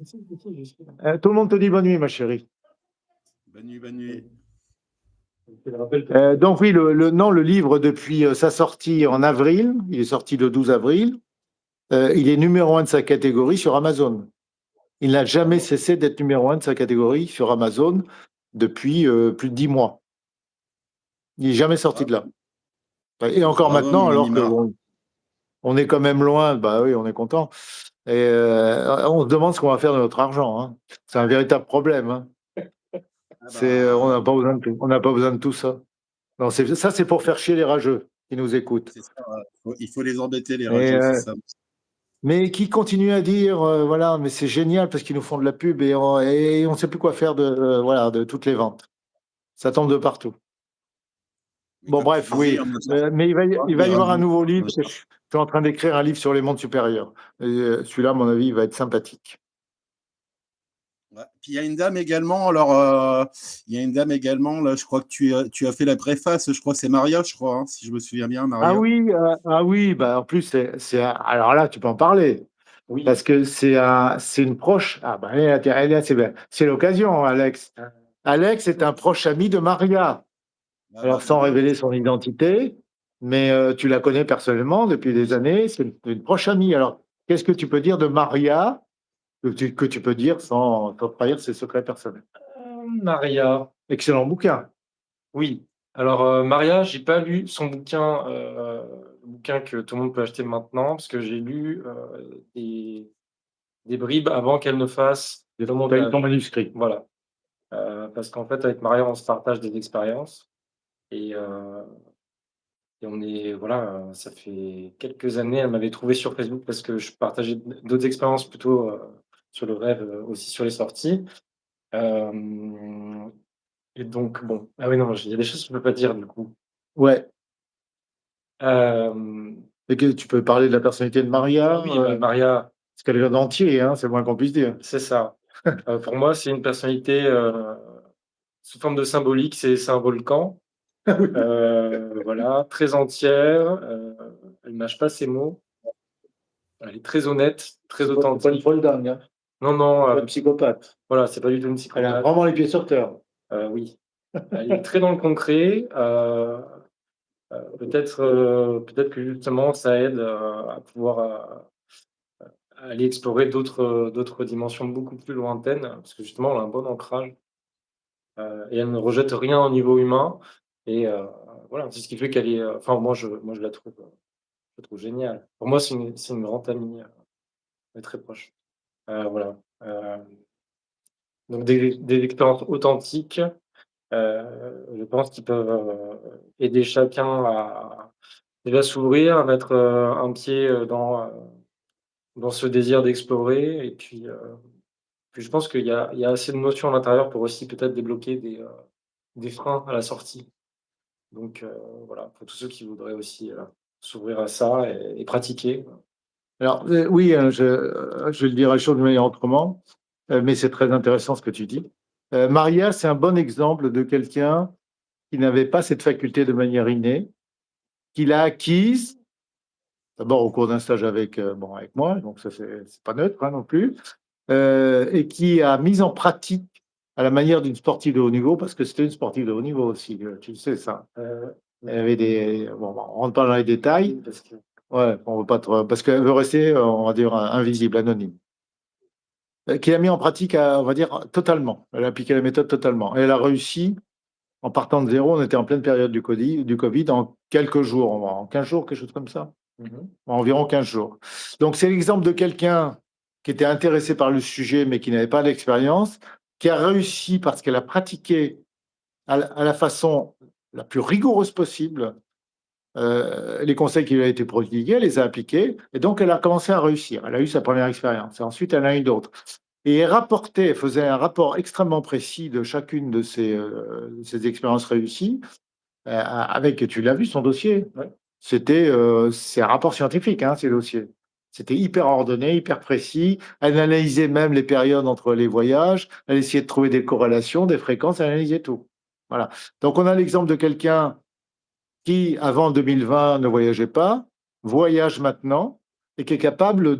Tout le monde te dit bonne nuit, ma chérie. Bonne nuit, bonne nuit. Donc oui, non, le livre, depuis sa sortie en avril, il est sorti le 12 avril, il est numéro 1 de sa catégorie sur Amazon. Il n'a jamais cessé d'être numéro 1 de sa catégorie sur Amazon depuis plus de 10 mois. Il n'est jamais sorti de là. Et encore Bravo, maintenant, mon ami alors que Marc. on est quand même loin, bah oui, on est content. Et on se demande ce qu'on va faire de notre argent, hein. C'est un véritable problème, hein. Ah On n'a bah, pas besoin de tout. On n'a pas besoin de tout ça. Non, ça, c'est pour faire chier les rageux qui nous écoutent. c'est ça, il faut les embêter, les Et, rageux, c'est ça. mais qui continuent à dire, voilà, mais c'est génial parce qu'ils nous font de la pub et on ne sait plus quoi faire voilà, de toutes les ventes. Ça tombe de partout. Mais Bon, comme tu bref, disais, oui. on ne cherche Mais il va y pas, avoir un on nouveau livre. ne Je suis en train d'écrire un livre sur les mondes supérieurs. Celui-là, à mon avis, il va être sympathique. Ouais. Puis il y a une dame également, alors il y a une dame également, là, je crois que tu as fait la préface, je crois que c'est Maria, je crois, hein, si je me souviens bien, Maria. Ah oui, bah en plus, alors là, tu peux en parler. Oui. Parce que c'est une proche. Ah, bah, c'est bien. C'est l'occasion, Alex. Alex est un proche ami de Maria. Ah bah, Alors, dis sans donc. révéler son identité, mais tu la connais personnellement depuis des années. C'est une proche amie. Alors, qu'est-ce que tu peux dire de Maria que tu peux dire sans trahir ses secrets personnels? Maria. Excellent bouquin. Oui. Alors, Maria, j'ai pas lu son bouquin, le bouquin que tout le monde peut acheter maintenant, parce que j'ai lu des bribes avant qu'elle ne fasse Tu le as eu ton montage. manuscrit. Voilà. Parce qu'en fait, avec Maria, on se partage des expériences. Et on est, voilà, ça fait quelques années, elle m'avait trouvé sur Facebook parce que je partageais d'autres expériences plutôt sur le rêve, aussi sur les sorties. Euh, et donc, bon, ah oui, non, il y a des choses que je ne peux pas dire du coup. Ouais. Euh, Et que tu peux parler de la personnalité de Maria. oui, bah, Maria, Parce qu'elle vient d'entier, hein, c'est le moins qu'on puisse dire. c'est ça. Pour moi, c'est une personnalité sous forme de symbolique, c'est un volcan. Voilà, très entière, elle mâche pas ses mots. Elle est très honnête, très C'est pas une authentique. folle dingue, hein. Non, non, Pas une psychopathe. voilà, c'est pas du tout une Elle a psychopathe. vraiment les pieds sur terre. Oui, elle est très dans le concret. Peut-être que justement ça aide à pouvoir aller explorer d'autres dimensions beaucoup plus lointaines, parce que justement elle a un bon ancrage et elle ne rejette rien au niveau humain. Et voilà, c'est ce qui fait qu'elle est. Enfin, moi je la trouve géniale. Pour moi, c'est une grande amie, elle est très proche. Voilà. Donc des expériences authentiques. Je pense qu'ils peuvent aider chacun à déjà s'ouvrir, à mettre un pied dans ce désir d'explorer. Et puis je pense qu'il y a assez de notions à l'intérieur pour aussi peut-être débloquer des freins à la sortie. Donc voilà, pour tous ceux qui voudraient aussi s'ouvrir à ça et pratiquer. Alors, oui, je le dirais les choses de manière autrement, mais c'est très intéressant ce que tu dis. Maria, c'est un bon exemple de quelqu'un qui n'avait pas cette faculté de manière innée, qu'il a acquise, d'abord au cours d'un stage avec moi, donc ça, c'est pas neutre, hein, non plus, et qui a mis en pratique à la manière d'une sportive de haut niveau, parce que c'était une sportive de haut niveau aussi, tu le sais ça. Il y avait bon, on rentre pas dans les détails, Parce que ouais, on veut pas trop, parce qu'elle veut rester, on va dire, invisible, anonyme. Qui a mis en pratique, on va dire, totalement. Elle a appliqué la méthode totalement. Et elle a réussi, en partant de zéro, on était en pleine période du Covid, en quelques jours, en 15 jours, quelque chose comme ça, en environ 15 jours. Donc c'est l'exemple de quelqu'un qui était intéressé par le sujet, mais qui n'avait pas d'expérience, qui a réussi parce qu'elle a pratiqué à la façon la plus rigoureuse possible les conseils qui lui ont été prodigués, elle les a appliqués, et donc elle a commencé à réussir. Elle a eu sa première expérience, et ensuite elle en a eu d'autres. Et elle faisait un rapport extrêmement précis de chacune de ces expériences réussies, avec, tu l'as vu, son dossier. Ouais. C'est un rapport scientifique, hein, ces dossiers. C'était hyper ordonné, hyper précis. Elle analysait même les périodes entre les voyages. Elle essayait de trouver des corrélations, des fréquences. Elle analysait tout. Voilà. Donc, on a l'exemple de quelqu'un qui, avant 2020, ne voyageait pas, voyage maintenant et qui est capable